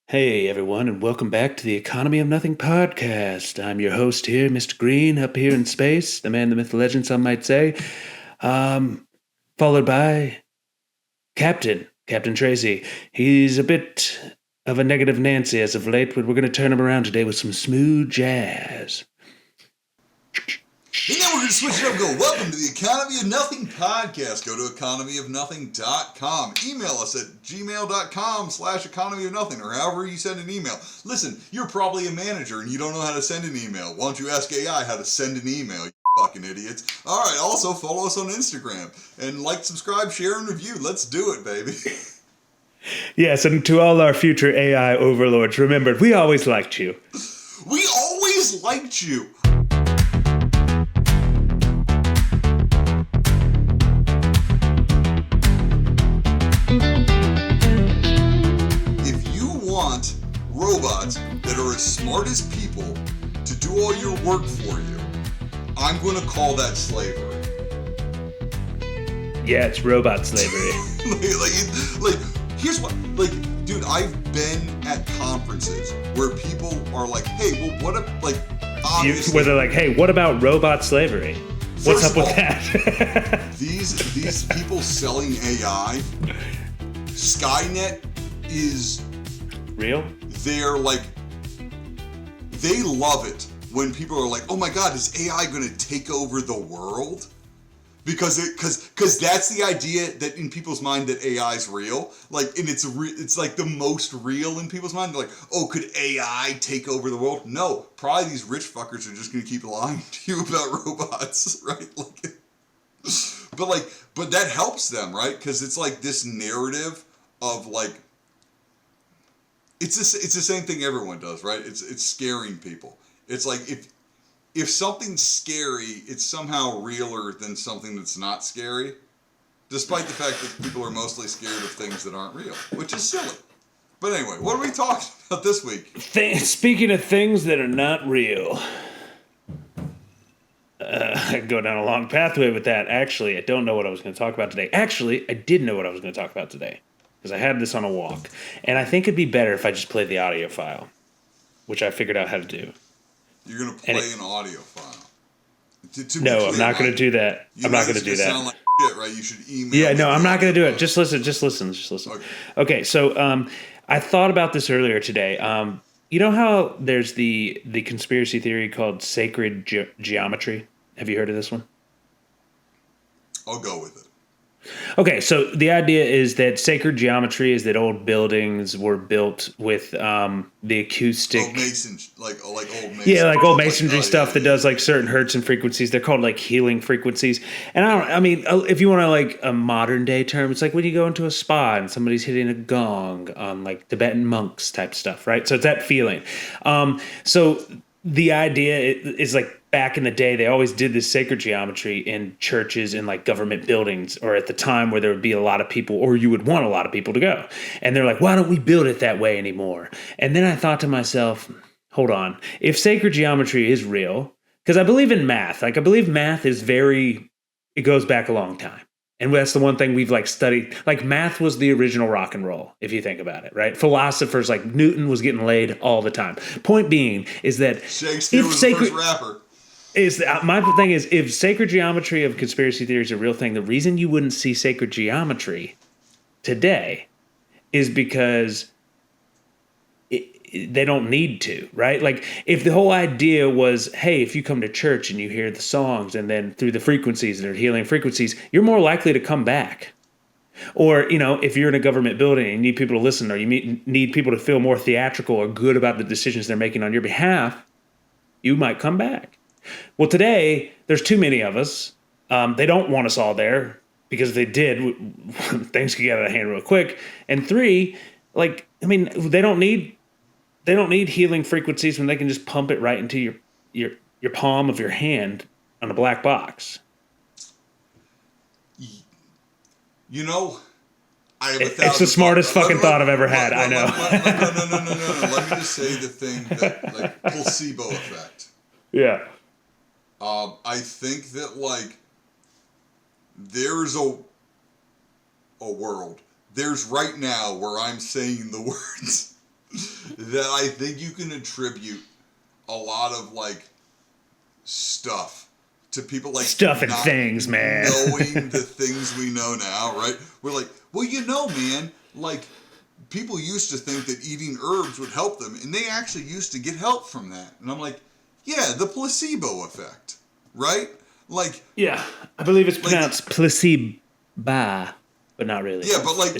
Hey everyone, and welcome back to the Economy of Nothing podcast. I'm your host here, Mr. Green, up here in space, the man, the myth, the legend, some might say. Followed by Captain Tracy. He's a bit of a negative Nancy as of late, but we're going to turn him around today with some smooth jazz. And then we're going to switch it up and go, welcome to the Economy of Nothing podcast. Go to economyofnothing.com. Email us at gmail.com/economyofnothing or however you send an email. Listen, you're probably a manager and you don't know how to send an email. Why don't you ask AI how to send an email, you fucking idiots. All right, also follow us on Instagram. And like, subscribe, share, and review. Let's do it, baby. Yes, and to all our future AI overlords, remember, we always liked you. We always liked you. Robots that are as smart as people to do all your work for you, I'm going to call that slavery. Yeah, it's robot slavery. Here's what, dude, I've been at conferences where people are like, hey, well, what if, obviously... Where they're like, hey, what about robot slavery? What's up with that? These people selling AI, Skynet is... Real? They're like, they love it when people are like, oh my God, is AI going to take over the world? Because that's the idea that in people's mind that AI is real. And it's like the most real in people's mind. They're like, oh, could AI take over the world? No, probably these rich fuckers are just going to keep lying to you about robots, right? But that helps them, right? Because it's like this narrative of like, it's the same thing everyone does, right? It's scaring people. It's like if something's scary, it's somehow realer than something that's not scary, despite the fact that people are mostly scared of things that aren't real, which is silly. But anyway, what are we talking about this week? Speaking of things that are not real, I go down a long pathway with that. Actually, I don't know what I was going to talk about today. Actually, I did know what I was going to talk about today. Because I had this on a walk. And I think it'd be better if I just played the audio file. Which I figured out how to do. You're going to play an audio file? No, I'm not going to do that. I'm not going to do that. Sound like shit, right? You should email. Yeah, no, I'm not going to do it. Just listen. Okay, so I thought about this earlier today. You know how there's the conspiracy theory called sacred geometry? Have you heard of this one? I'll go with it. Okay, so the idea is that sacred geometry is that old buildings were built with the acoustic... old masonry. Yeah, like old masonry stuff that does like certain hertz and frequencies. They're called like healing frequencies. And I mean, if you want to like a modern day term, it's like when you go into a spa and somebody's hitting a gong on like Tibetan monks type stuff, right? So it's that feeling. So the idea is like, back in the day, they always did this sacred geometry in churches and like government buildings, or at the time where there would be a lot of people, or you would want a lot of people to go. And they're like, why don't we build it that way anymore? And then I thought to myself, hold on, if sacred geometry is real, because I believe in math, I believe math is it goes back a long time. And that's the one thing we've like studied. Like math was the original rock and roll, if you think about it, right? Philosophers like Newton was getting laid all the time. Point being is that Shakespeare was the first rapper. My thing is, if sacred geometry of conspiracy theory is a real thing, the reason you wouldn't see sacred geometry today is because they don't need to, right? Like, if the whole idea was, hey, if you come to church and you hear the songs and then through the frequencies that are healing frequencies, you're more likely to come back. Or, if you're in a government building and you need people to listen, or you need people to feel more theatrical or good about the decisions they're making on your behalf, you might come back. Well, today, there's too many of us. They don't want us all there, because if they did, things could get out of hand real quick. And 3, they don't need healing frequencies when they can just pump it right into your palm of your hand on a black box. I have it's the smartest fucking thought I've ever had. I know. No. Let me just say the thing that, like, placebo effect. Yeah. I think that, there's a world. There's right now where I'm saying the words that I think you can attribute a lot of like stuff to people like stuff and things, man. Knowing the things we know now, right? We're like, well, man, like people used to think that eating herbs would help them, and they actually used to get help from that. And I'm like, yeah, the placebo effect, right? Like, yeah, I believe it's pronounced like, placebo, but not really. Yeah, but like,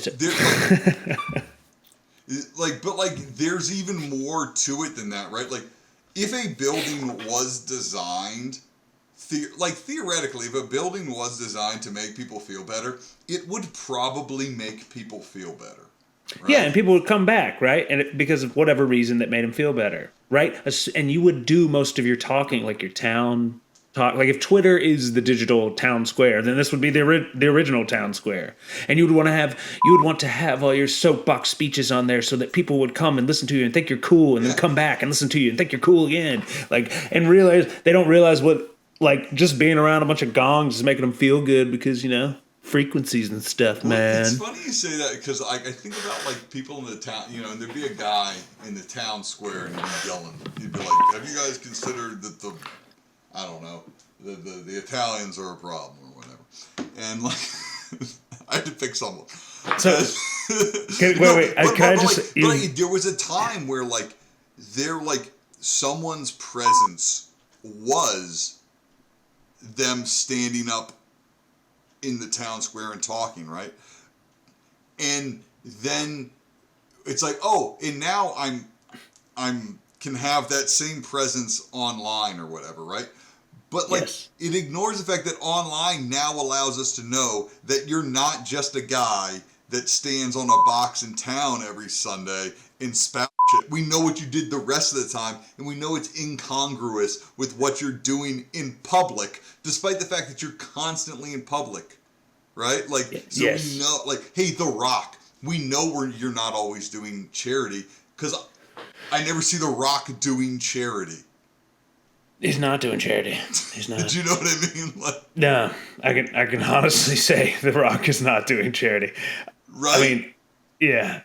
there's even more to it than that, right? Like, if a building was designed, theoretically, if a building was designed to make people feel better, it would probably make people feel better. Right? Yeah, and people would come back, right? And because of whatever reason that made them feel better, right? And you would do most of your talking, like your town talk. Like if Twitter is the digital town square, then this would be the original town square. And you would want to have all your soapbox speeches on there so that people would come and listen to you and think you're cool, and then come back and listen to you and think you're cool again. Like, and they don't realize what, like, just being around a bunch of gongs is making them feel good because, frequencies and stuff, man. It's funny you say that because I think about like people in the town, and there'd be a guy in the town square and he'd be yelling. He'd be like, "Have you guys considered that I don't know, the Italians are a problem or whatever?" And like, I had to pick someone. So, there was a time where like someone's presence was them standing up in the town square and talking, right? And then it's like, oh, and now I'm can have that same presence online or whatever, right? But like, It ignores the fact that online now allows us to know that you're not just a guy that stands on a box in town every Sunday and spout shit. We know what you did the rest of the time, and we know it's incongruous with what you're doing in public, despite the fact that you're constantly in public, right? Like, so we know, like, hey, The Rock, we know you're not always doing charity, because I never see The Rock doing charity. He's not doing charity. He's not. Do you know what I mean? Like, no, I can honestly say The Rock is not doing charity. Right. I mean, yeah.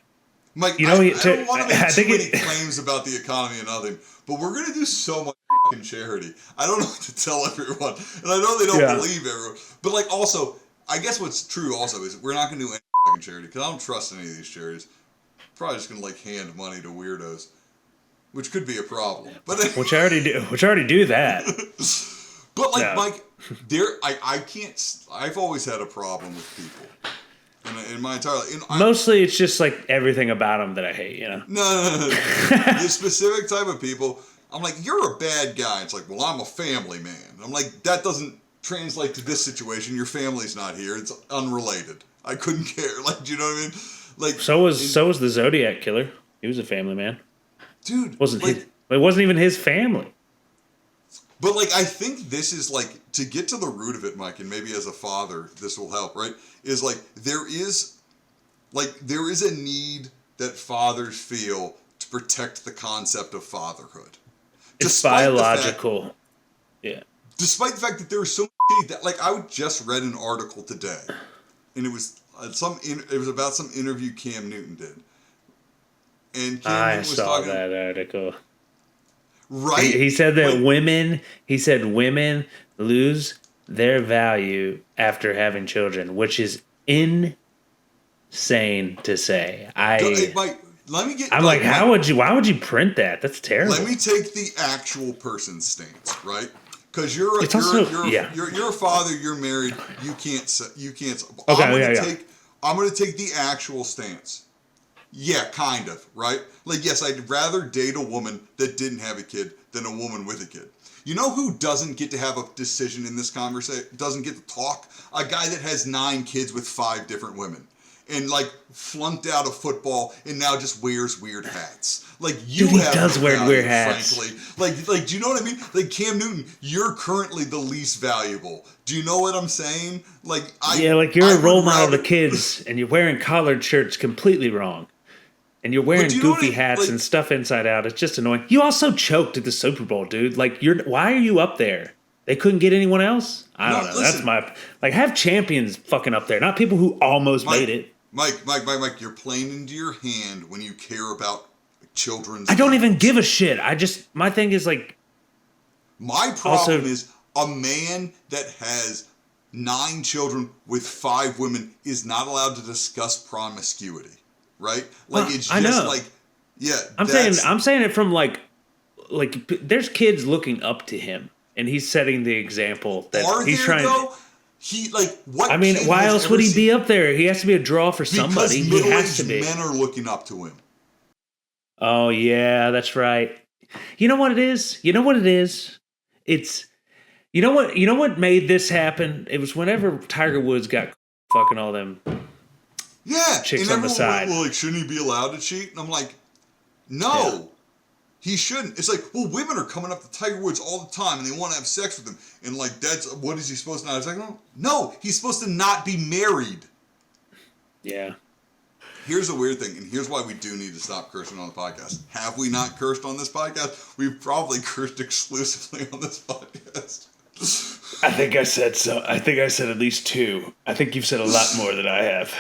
Mike, I don't want to make too many claims about the economy and nothing, but we're going to do so much fucking charity. I don't know what to tell everyone, and I know they don't believe everyone. But like, also, I guess what's true also is we're not going to do any fucking charity because I don't trust any of these charities. Probably just going to like hand money to weirdos, which could be a problem. But which I already do that. But like, Mike, I can't. I've always had a problem with people. In my entire life. Mostly it's just like everything about them that I hate, No. The specific type of people, I'm like, you're a bad guy. It's like, well, I'm a family man. I'm like, that doesn't translate to this situation. Your family's not here. It's unrelated. I couldn't care. Like, do you know what I mean? Like, so was the Zodiac Killer. He was a family man. Dude. It wasn't even his family. But like, I think this is like, to get to the root of it, Mike, and maybe as a father, this will help, right? Is like, there is a need that fathers feel to protect the concept of fatherhood. It's biological. Despite the fact that there is so much that, like, I just read an article today, and it was about some interview Cam Newton did. And Cam Newton was talking, that article. Right. He said that women lose their value after having children, which is insane to say. Why would you print that? That's terrible. Let me take the actual person's stance, right? Because you're a father, you're married, you can't. Okay, I'm going to take the actual stance. Yeah, kind of, right? Like, yes, I'd rather date a woman that didn't have a kid than a woman with a kid. You know who doesn't get to have a decision in this conversation, doesn't get to talk? A guy that has 9 kids with 5 different women and, like, flunked out of football and now just wears weird hats. Like, you Dude, he does wear weird hats. Frankly. Like, do you know what I mean? Like, Cam Newton, you're currently the least valuable. Do you know what I'm saying? Like, you're a role model to kids and you're wearing collared shirts completely wrong. And you're wearing goofy hats and stuff inside out. It's just annoying. You also choked at the Super Bowl, dude. Like, why are you up there? They couldn't get anyone else? I don't know. Listen, That's have champions fucking up there, not people who almost made it. Mike, you're playing into your hand when you care about children's I don't names. even give a shit. My thing is like, My problem is a man that has 9 children with 5 women is not allowed to discuss promiscuity, right? Like it's I just know. like, yeah. I'm saying it from like there's kids looking up to him, and he's setting the example that Are he's there trying. though? He like what? I mean, kid why has else ever would he seen- be up there? He has to be a draw for Because somebody. He has to middle-aged be. men are looking up to him. Oh yeah, that's right. You know what it is? You know what it is? It's you know what made this happen? It was whenever Tiger Woods got fucking all them. Yeah, Chicks and on the everyone side. well, like, shouldn't he be allowed to cheat? And I'm like, no, he shouldn't. It's like, well, women are coming up to Tiger Woods all the time, and they want to have sex with him, and like, that's what is he supposed to not? It's like, no, he's supposed to not be married. Yeah. Here's a weird thing, and here's why we do need to stop cursing on the podcast. Have we not cursed on this podcast? We've probably cursed exclusively on this podcast. I think I said so. I think I said at least 2. I think you've said a lot more than I have.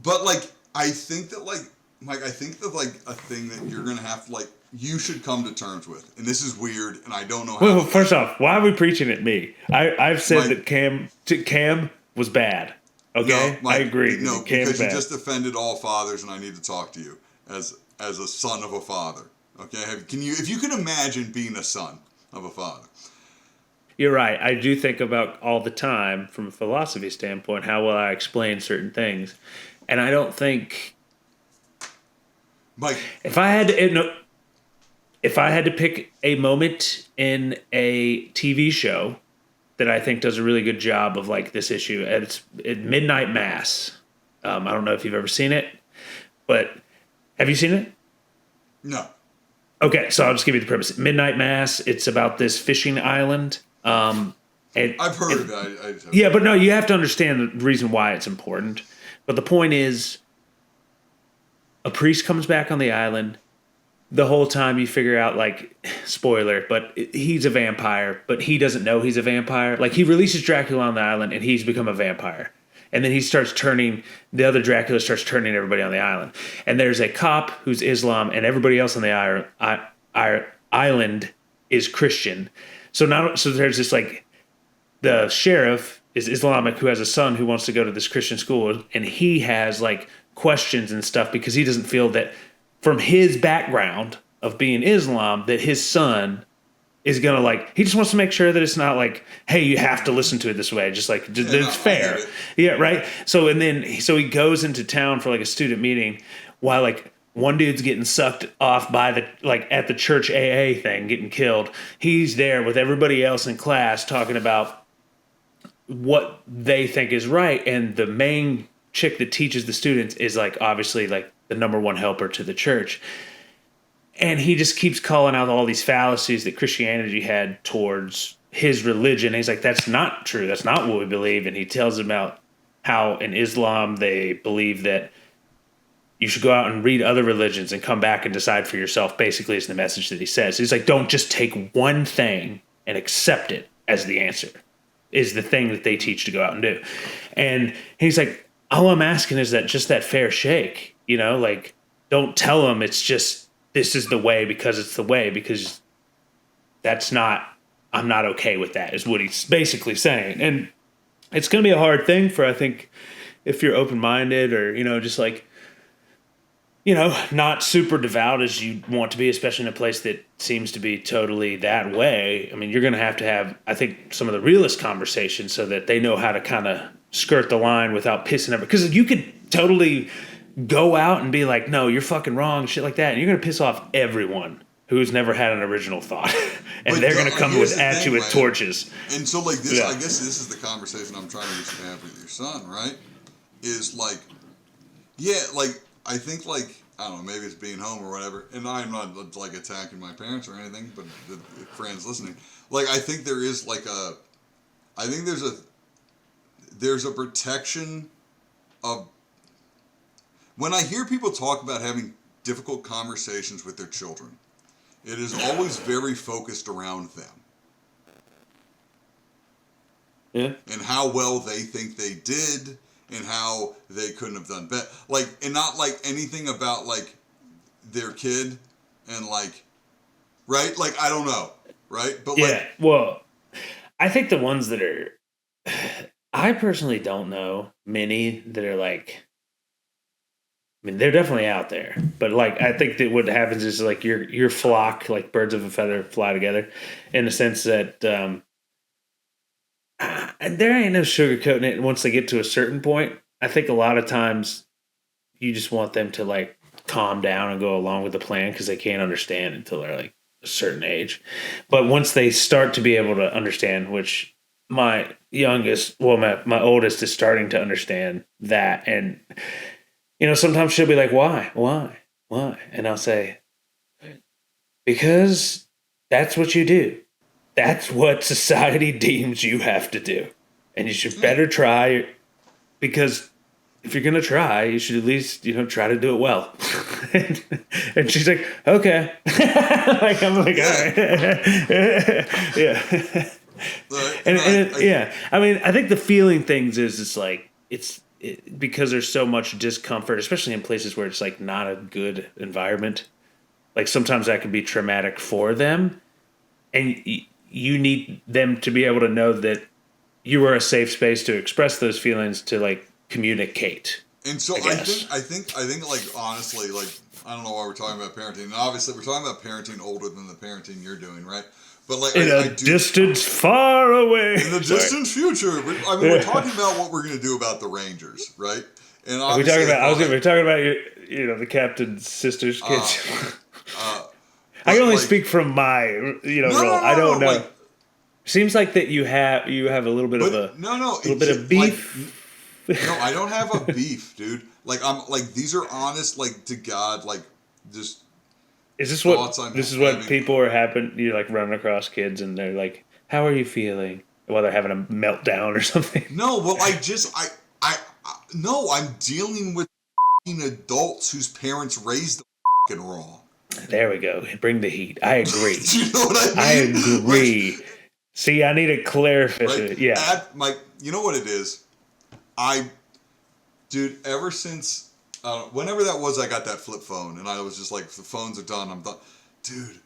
But like, I think that like, Mike, I think that like a thing that you're gonna have to like, you should come to terms with, and this is weird, and I don't know how. Well, first off, why are we preaching at me? I've said Mike, that Cam was bad. Okay, no, Mike, I agree. No, Cam's because you bad. just offended all fathers, and I need to talk to you as a son of a father. Okay, if you can imagine being a son of a father? You're right. I do think about all the time from a philosophy standpoint how well I explain certain things, and I don't think Mike, if I had to pick a moment in a TV show that I think does a really good job of like this issue, and it's Midnight Mass. I don't know if you've ever seen it, but have you seen it? no. Okay, so I'll just give you the premise. Midnight Mass. It's about this fishing island. I've heard of it. Yeah, but no, you have to understand the reason why it's important. But the point is, a priest comes back on the island. The whole time you figure out, like, spoiler, but he's a vampire, but he doesn't know he's a vampire. Like, he releases Dracula on the island, and he's become a vampire. And then the other Dracula starts turning everybody on the island. And there's a cop who's Islam, and everybody else on the island is Christian. So there's this, like, the sheriff is Islamic who has a son who wants to go to this Christian school, and he has, like, questions and stuff because he doesn't feel that from his background of being Islam that his son is gonna like. He just wants to make sure that it's not like, hey, you have to listen to it this way. Just like it's fair, yeah, right. So he goes into town for like a student meeting while like one dude's getting sucked off by the like at the church AA thing, getting killed. He's there with everybody else in class talking about what they think is right, and the main chick that teaches the students is like obviously like the number one helper to the church. And he just keeps calling out all these fallacies that Christianity had towards his religion. And he's like, that's not true. That's not what we believe. And he tells them about how in Islam they believe that you should go out and read other religions and come back and decide for yourself, basically is the message that he says. He's like, don't just take one thing and accept it as the answer, is the thing that they teach to go out and do. And he's like, all I'm asking is that just that fair shake, you know, like don't tell them it's just, this is the way because it's the way, because I'm not okay with that, is what he's basically saying. And it's going to be a hard thing for, I think, if you're open-minded or, you know, just like, you know, not super devout as you want to be, especially in a place that seems to be totally that way. I mean, you're going to have, I think, some of the realist conversations so that they know how to kind of skirt the line without pissing everybody. Because you could totally go out and be like, no, you're fucking wrong, shit like that, and you're going to piss off everyone who's never had an original thought. And but they're going to come at you with torches. And so, like, this, I guess this is the conversation I'm trying to get you to have with your son, right? Is like, yeah, like, I think, like, I don't know, maybe it's being home or whatever, and I'm not, like, attacking my parents or anything, but the friends listening, like, I think there is, like, there's a protection of, when I hear people talk about having difficult conversations with their children, it is always very focused around them. Yeah. And how well they think they did, and how they couldn't have done better. Like, and not like anything about like their kid and like, right? Like, I don't know, right? But Yeah. like, Well, I think the ones that are, I personally don't know many that are like, I mean, they're definitely out there, but like, I think that what happens is like your flock, like birds of a feather, fly together, in the sense that there ain't no sugarcoating it. Once they get to a certain point, I think a lot of times you just want them to like calm down and go along with the plan because they can't understand until they're like a certain age. But once they start to be able to understand, which my youngest, well, my oldest is starting to understand that, and sometimes she'll be like, why, and I'll say, because that's what you do. That's what society deems you have to do, and you should better try, because if you're gonna try, you should at least try to do it well. and she's like, okay. Like I'm like, all right. Yeah. Yeah. I mean, I think the feeling things is it's like because there's so much discomfort, especially in places where it's like not a good environment. Like sometimes that can be traumatic for them, and you need them to be able to know that you are a safe space to express those feelings, to like communicate. And so I think like honestly, like I don't know why we're talking about parenting. And obviously we're talking about parenting older than the parenting you're doing, right? But like in a distance far away. In the distant future. I mean, we're talking about what we're going to do about the Rangers, right? And obviously, we're talking about the captain's sister's kids. I can only speak from my role. I don't know. Like, seems like that you have a little bit of beef. No, I don't have a beef, dude. Like I'm like these are honest, like to God, like just. Is this what people are happening? You're like running across kids and they're like, "How are you feeling?" While they're having a meltdown or something. No, well, I'm dealing with adults whose parents raised them wrong. There we go. Bring the heat. I agree. Do you know what I mean? I agree. Like, see, I need a clarification. Right? Yeah. You know what it is? Dude, ever since, whenever that was, I got that flip phone, and I was just like, the phones are done. I'm done. Dude,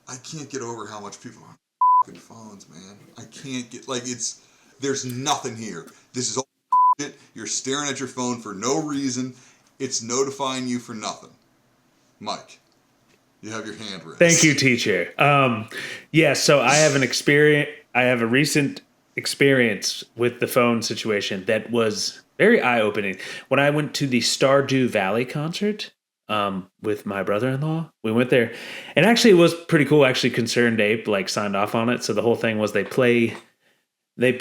I can't get over how much people are on fucking phones, man. I can't get, like, there's nothing here. This is all shit. You're staring at your phone for no reason. It's notifying you for nothing. Mike, you have your hand raised. Thank you, teacher. So I have a recent experience with the phone situation that was very eye-opening. When I went to the Stardew Valley concert with my brother-in-law, we went there, and actually it was pretty cool. Actually, Concerned Ape like signed off on it. So the whole thing was they play the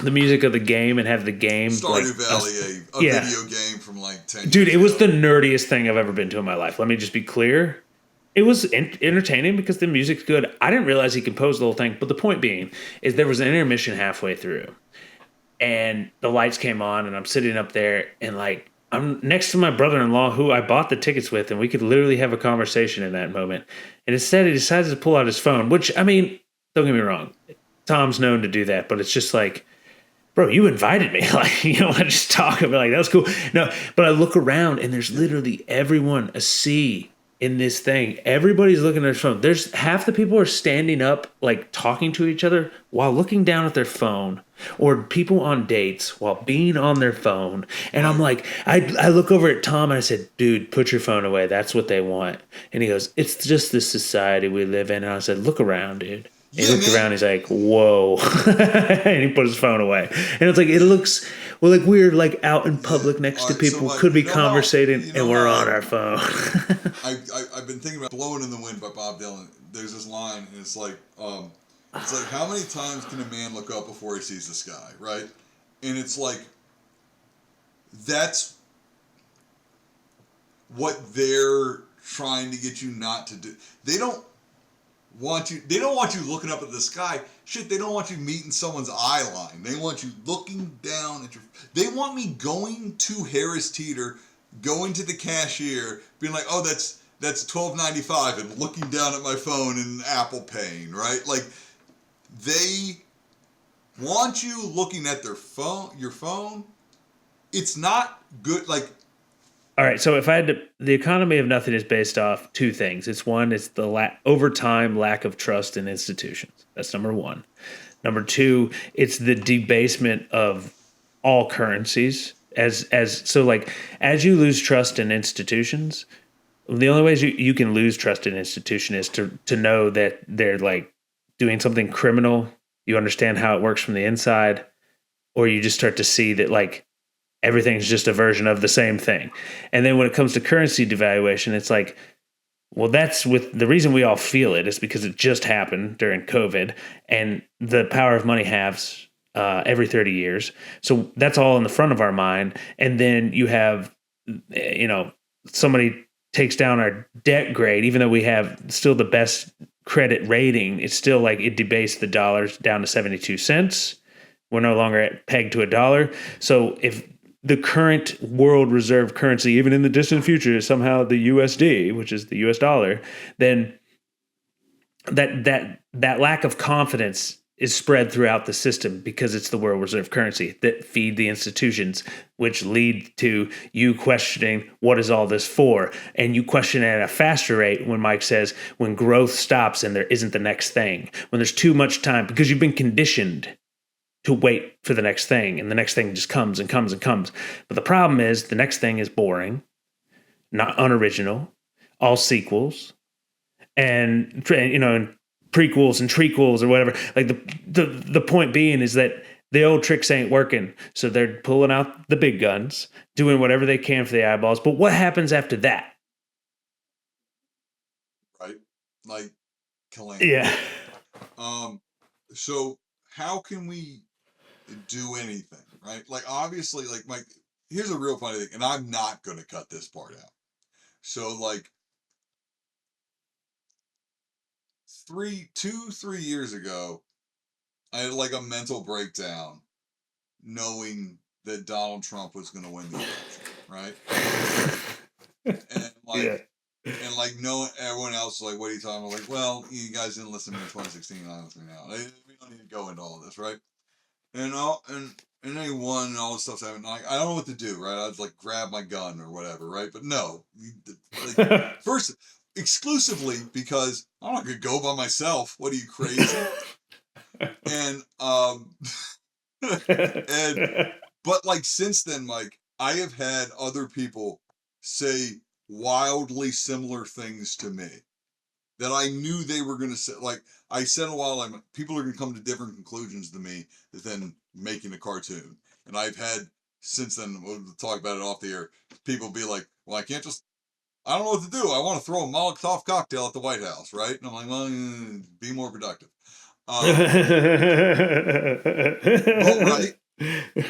music of the game and have the game Stardew Valley, a video game from like 10 years Dude, it was ago. the nerdiest thing I've ever been to in my life. Let me just be clear. It was entertaining because the music's good. I didn't realize he composed the whole thing, but the point being is there was an intermission halfway through, and the lights came on, and I'm sitting up there, and like I'm next to my brother-in-law who I bought the tickets with, and we could literally have a conversation in that moment. And instead, he decides to pull out his phone, which, I mean, don't get me wrong, Tom's known to do that, but it's just like, bro, you invited me. Like, I just talk and be like, that was cool. No, but I look around, and there's literally everyone a sea in this thing. Everybody's looking at their phone. There's half the people are standing up, like talking to each other while looking down at their phone, or people on dates while being on their phone. And I'm like, I look over at Tom and I said, dude, put your phone away. That's what they want. And he goes, it's just the society we live in. And I said, look around, dude. And he looked around, he's like, whoa. And he put his phone away. And it's like, it looks, like we're like out in public next to people, could be conversating, and we're on our phone. I've been thinking about Blowing in the Wind by Bob Dylan. There's this line, and it's like, how many times can a man look up before he sees the sky, right? And it's like, that's what they're trying to get you not to do. They don't want you looking up at the sky. Shit, they don't want you meeting someone's eye line. They want you looking down at they want me going to Harris Teeter, going to the cashier, being like, oh, that's $12.95, and looking down at my phone and Apple Paying, right? Like, they want you looking at your phone. It's not good. Like, All right, so if I had to, the economy of nothing is based off two things. It's one, it's the over time lack of trust in institutions. That's number one. Number two, it's the debasement of all currencies. As you lose trust in institutions, the only ways you can lose trust in an institution is to know that they're like doing something criminal. You understand how it works from the inside, or you just start to see that like everything's just a version of the same thing. And then when it comes to currency devaluation, it's like, well, that's with the reason we all feel it is because it just happened during COVID, and the power of money halves every 30 years. So that's all in the front of our mind. And then you have, somebody takes down our debt grade, even though we have still the best credit rating, it's still like it debased the dollars down to 72 cents. We're no longer pegged to a dollar. So if the current world reserve currency, even in the distant future, is somehow the USD, which is the US dollar, then that lack of confidence is spread throughout the system because it's the world reserve currency that feed the institutions, which lead to you questioning what is all this for, and you question it at a faster rate when Mike says when growth stops and there isn't the next thing, when there's too much time because you've been conditioned to wait for the next thing, and the next thing just comes and comes and comes. But the problem is the next thing is boring, not unoriginal, all sequels, and and prequels and trequels or whatever. Like the point being is that the old tricks ain't working, so they're pulling out the big guns, doing whatever they can for the eyeballs. But what happens after that? Right, like calamity. Yeah. So how can we do anything, right? Like obviously, like Mike. Here's a real funny thing, and I'm not going to cut this part out. So like 3 years ago, I had like a mental breakdown knowing that Donald Trump was going to win the election, right? And like, Yeah. and like, no, everyone else was like, "What are you talking about?" Like, well, you guys didn't listen to me in 2016. I listen now. We don't need to go into all this, right? And and then he won, and all this stuff's happening. Like, I don't know what to do, right? I'd like grab my gun or whatever, right? But no, like, first exclusively because I'm not gonna go by myself. What are you, crazy? And and but like since then, Mike, I have had other people say wildly similar things to me that I knew they were going to say. Like I said a while, people are going to come to different conclusions than me than making a cartoon. And I've had since then, we'll talk about it off the air, people be like, well, I can't just, I don't know what to do. I want to throw a Molotov cocktail at the White House, right? And I'm like, well, be more productive. But right,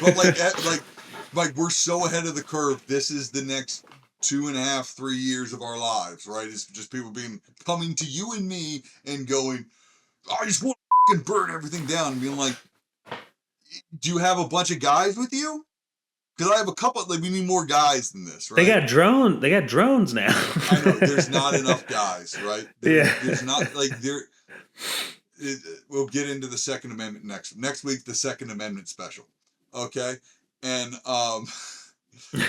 but like we're so ahead of the curve. This is the next 2.5, 3 years of our lives, right? It's just people coming to you and me and going, I just want to burn everything down, and being like, do you have a bunch of guys with you? Because I have a couple. Like we need more guys than this, right? They got drones now. I know there's not enough guys, right? There's not like there. We'll get into the Second Amendment next week. The Second Amendment special, okay? And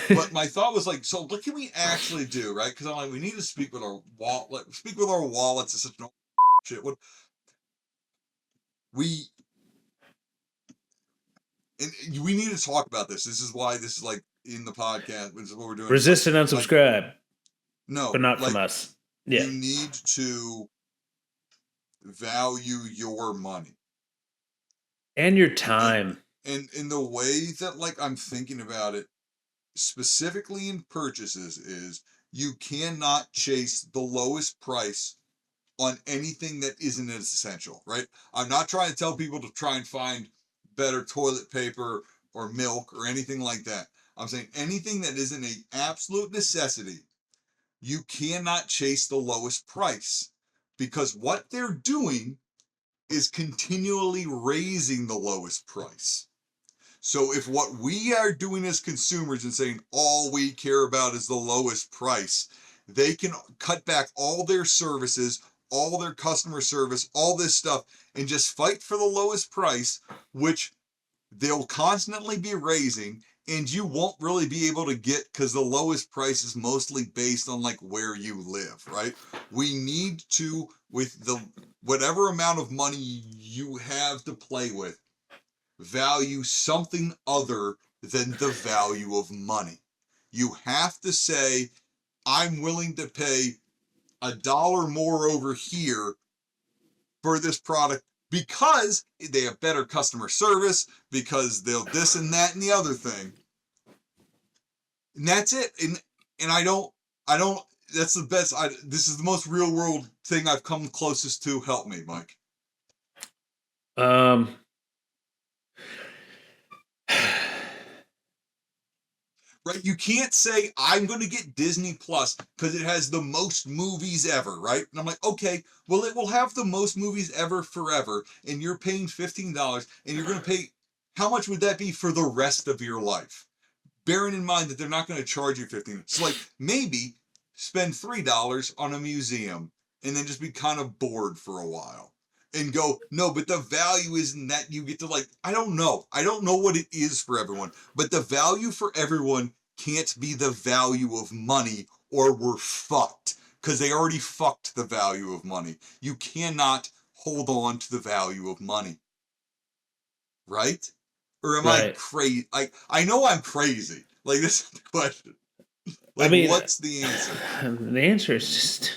but my thought was like, so what can we actually do, right? Because I'm like, we need to speak with our wallet. Speak with our wallets is such no shit. What we and we need to talk about this. This is why this is like in the podcast. This is what we're doing. Resist and unsubscribe. Like, no, but not from us. Yeah, you need to value your money and your time. And in the way that like I'm thinking about it, specifically in purchases, is you cannot chase the lowest price on anything that isn't as essential, right? I'm not trying to tell people to try and find better toilet paper or milk or anything like that. I'm saying anything that isn't an absolute necessity, you cannot chase the lowest price, because what they're doing is continually raising the lowest price. So if what we are doing as consumers and saying all we care about is the lowest price, they can cut back all their services, all their customer service, all this stuff, and just fight for the lowest price, which they'll constantly be raising. and you won't really be able to get, because the lowest price is mostly based on like where you live, right? We need to, with the whatever amount of money you have to play with, value something other than the value of money. You have to say, I'm willing to pay $1 more over here for this product because they have better customer service, because they'll this and that and the other thing. And that's it. And I don't that's the best. This is the most real world thing I've come closest to. Help me, Mike. Um, Right? You can't say I'm going to get Disney Plus because it has the most movies ever, right? And I'm like, okay, well, it will have the most movies ever forever, and you're paying $15, and you're going to pay. How much would that be for the rest of your life? Bearing in mind that they're not going to charge you $15. So, like, maybe spend $3 on a museum, and then just be kind of bored for a while. And go, no, but the value isn't that you get to, like, I don't know. I don't know what it is for everyone, but the value for everyone can't be the value of money, or we're fucked. Because they already fucked the value of money. You cannot hold on to the value of money. Right? Or am I right. crazy? I know I'm crazy. Like, this is the question. I Like, mean, what's the answer? the answer is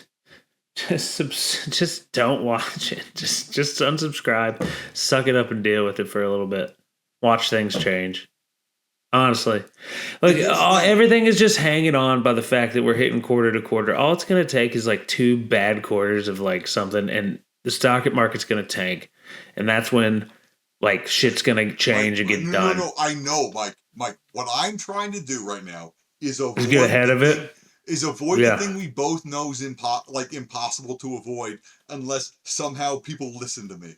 just don't watch it. Just unsubscribe, suck it up, and deal with it for a little bit. Watch things change. Honestly, like everything is just hanging on by the fact that we're hitting quarter to quarter. All it's gonna take is like 2 bad quarters of like something, and the stock market's gonna tank, and that's when like shit's gonna change and get done. No. I know, Mike. Mike, what I'm trying to do right now is Just get ahead of it. the thing we both know is impossible to avoid unless somehow people listen to me.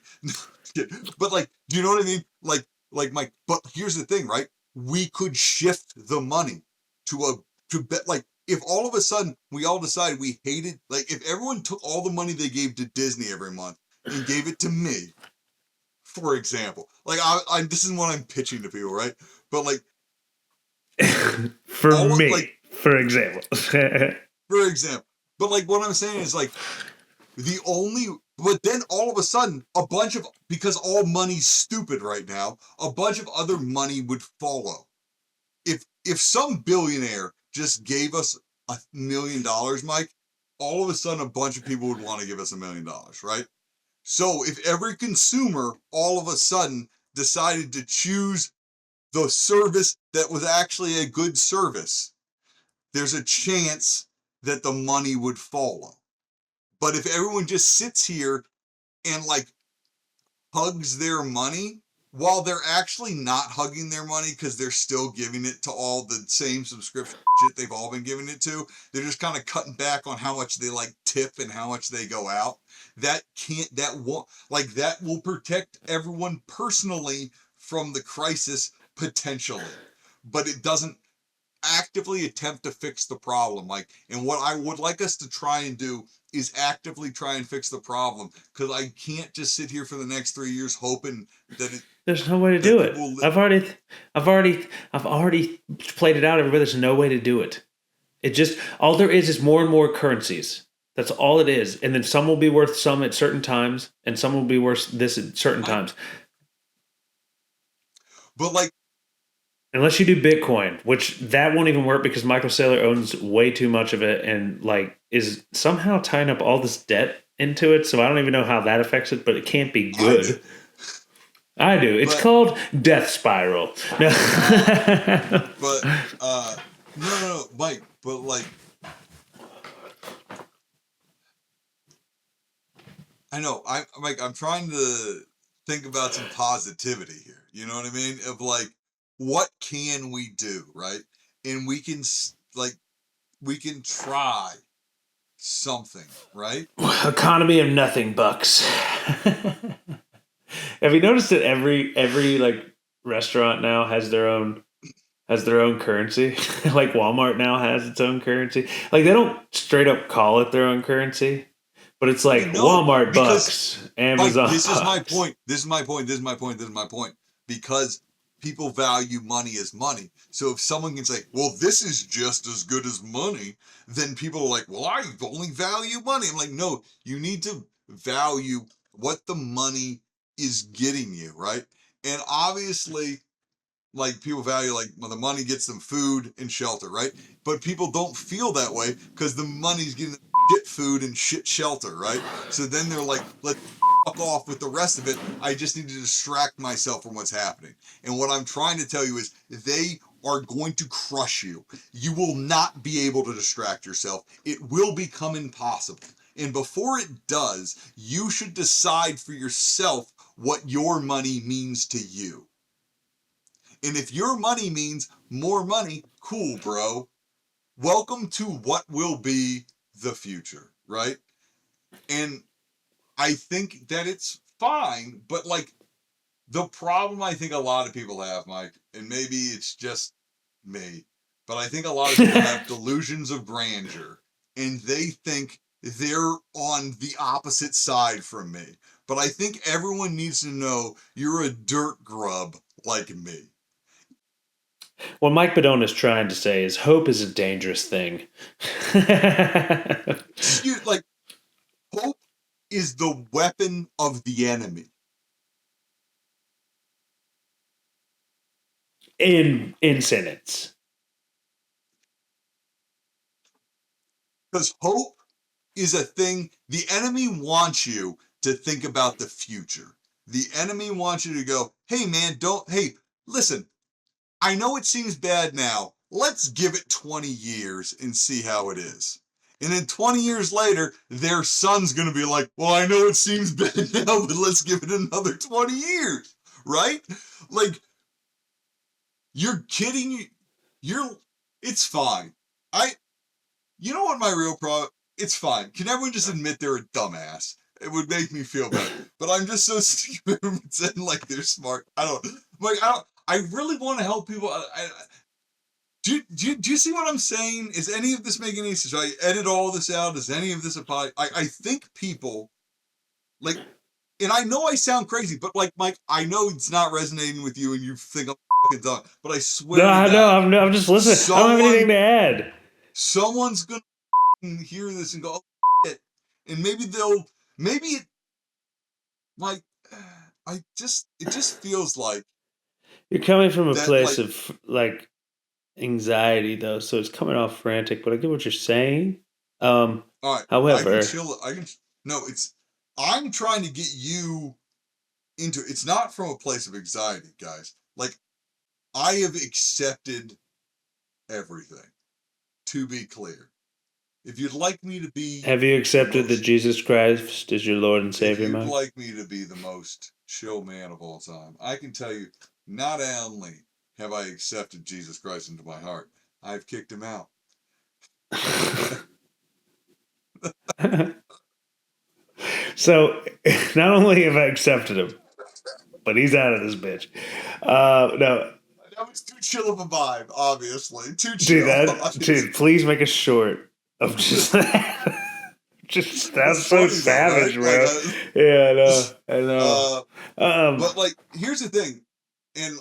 But like, do you know what I mean? Like Mike. But here's the thing, right? We could shift the money to bet. Like, if all of a sudden we all decided we hated, like, if everyone took all the money they gave to Disney every month and gave it to me, for example, like, I this is what I'm pitching to people, right? But like, For me, like, for example. for example, but like, what I'm saying is like, but then all of a sudden, because all money's stupid right now, a bunch of other money would follow. If some billionaire just gave us $1 million, Mike, all of a sudden a bunch of people would want to give us $1 million, right? So if every consumer all of a sudden decided to choose the service that was actually a good service, there's a chance that the money would follow. But if everyone just sits here and like hugs their money, while they're actually not hugging their money because they're still giving it to all the same subscription shit they've all been giving it to, they're just kind of cutting back on how much they like tip and how much they go out. That will protect everyone personally from the crisis potentially, but it doesn't actively attempt to fix the problem. Like, and what I would like us to try and do is actively try and fix the problem, because I can't just sit here for the next 3 years hoping that There's no way to do it. I've already played it out everywhere. There's no way to do it. It just, all there is more and more currencies. That's all it is. And then some will be worth some at certain times, and some will be worth this at certain times. But like, unless you do Bitcoin, which that won't even work because Michael Saylor owns way too much of it and like is somehow tying up all this debt into it. So I don't even know how that affects it, but it can't be good. I do. It's called Death Spiral. No. No, Mike. But like, I know. I'm trying to think about some positivity here. You know what I mean? Of like, what can we do, right? And we can try something, right? Economy of nothing bucks. Have you noticed that every like restaurant now has their own currency? Like Walmart now has its own currency. Like they don't straight up call it their own currency, but it's like Walmart bucks, Amazon. This bucks. is my point. This is my point. Because people value money as money. So if someone can say, well, this is just as good as money, then people are like, well, I only value money. I'm like, no, you need to value what the money is getting you, right? And obviously, like people value like when the money gets them food and shelter, right? But people don't feel that way because the money's getting them shit food and shit shelter, right? So then they're like, let's fuck off with the rest of it. I just need to distract myself from what's happening. And what I'm trying to tell you is they are going to crush you. You will not be able to distract yourself. It will become impossible. And before it does, you should decide for yourself what your money means to you. And if your money means more money, cool, bro. Welcome to what will be the future, right? And I think that it's fine, but like the problem I think a lot of people have, Mike, and maybe it's just me, but I think a lot of people have delusions of grandeur and they think they're on the opposite side from me. But I think everyone needs to know you're a dirt grub like me. What Mike Badone is trying to say is hope is a dangerous thing. Like, hope is the weapon of the enemy. In sentence. Because hope is a thing the enemy wants you to think about the future. The enemy wants you to go, hey man, hey, listen, I know it seems bad now. Let's give it 20 years and see how it is. And then 20 years later, their son's going to be like, well, I know it seems bad now, but let's give it another 20 years, right? Like, you're kidding. It's fine. You know what my real problem, it's fine. Can everyone just admit they're a dumbass? It would make me feel better. But I'm just so sick of them saying like they're smart. I really want to help people. Do you see what I'm saying? Is any of this making any sense? Should I edit all this out? Does any of this apply? I think people, like, and I know I sound crazy, but like, Mike, I know it's not resonating with you and you think I'm fucking dumb, but I swear to God. I'm just listening. I don't have anything to add. Someone's going to hear this and go, oh, shit. And maybe it, like, it just feels like. You're coming from a that, place like, of, like, anxiety, though, so it's coming off frantic, but I get what you're saying. all right, However, I'm trying to get you into, it's not from a place of anxiety, guys. Like, I have accepted everything, to be clear. If you'd like me to be have you accepted that Jesus Christ is your Lord and Savior, if you'd Mike? like me to be the most chill man of all time, I can tell you, not only have I accepted Jesus Christ into my heart, I've kicked him out. So, not only have I accepted him, but he's out of this bitch. No, That was too chill of a vibe, obviously. Too chill. dude, please make a short of just that. Just that's so funny savage, though, bro. right? Yeah, I know. But like, here's the thing, and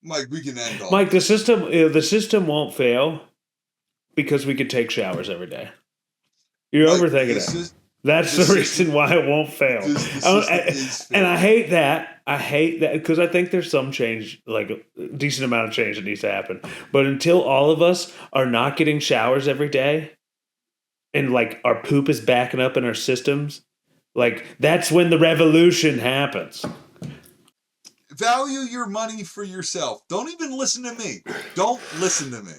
Mike, we can end on Mike, this. the system won't fail because we could take showers every day. You're Mike, overthinking it. That's the reason why it won't fail. And I hate that. I hate that because I think there's some change, like a decent amount of change that needs to happen. But until all of us are not getting showers every day, and like our poop is backing up in our systems, like that's when the revolution happens. Value your money for yourself. Don't even listen to me. Don't listen to me.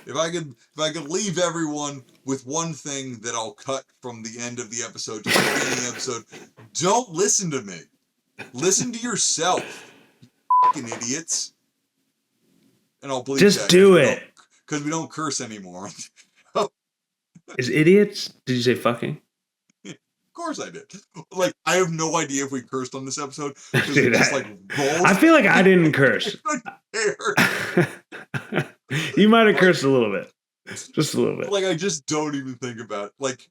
If I could leave everyone with one thing that I'll cut from the end of the episode to the beginning of the episode, don't listen to me. Listen to yourself, you fucking idiots. And I'll bleep Just that. do it. Because we don't curse anymore. Is idiots? Did you say fucking? Of course I did. Like, I have no idea if we cursed on this episode. Because Dude, it just like rolls. I feel like I didn't curse. You might have cursed a little bit. Just a little bit. Like, I just don't even think about it. Like,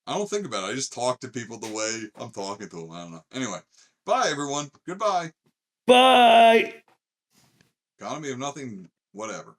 I don't think about it. I just talk to people the way I'm talking to them. I don't know. Anyway, bye everyone. Goodbye. Bye. Economy of nothing, whatever.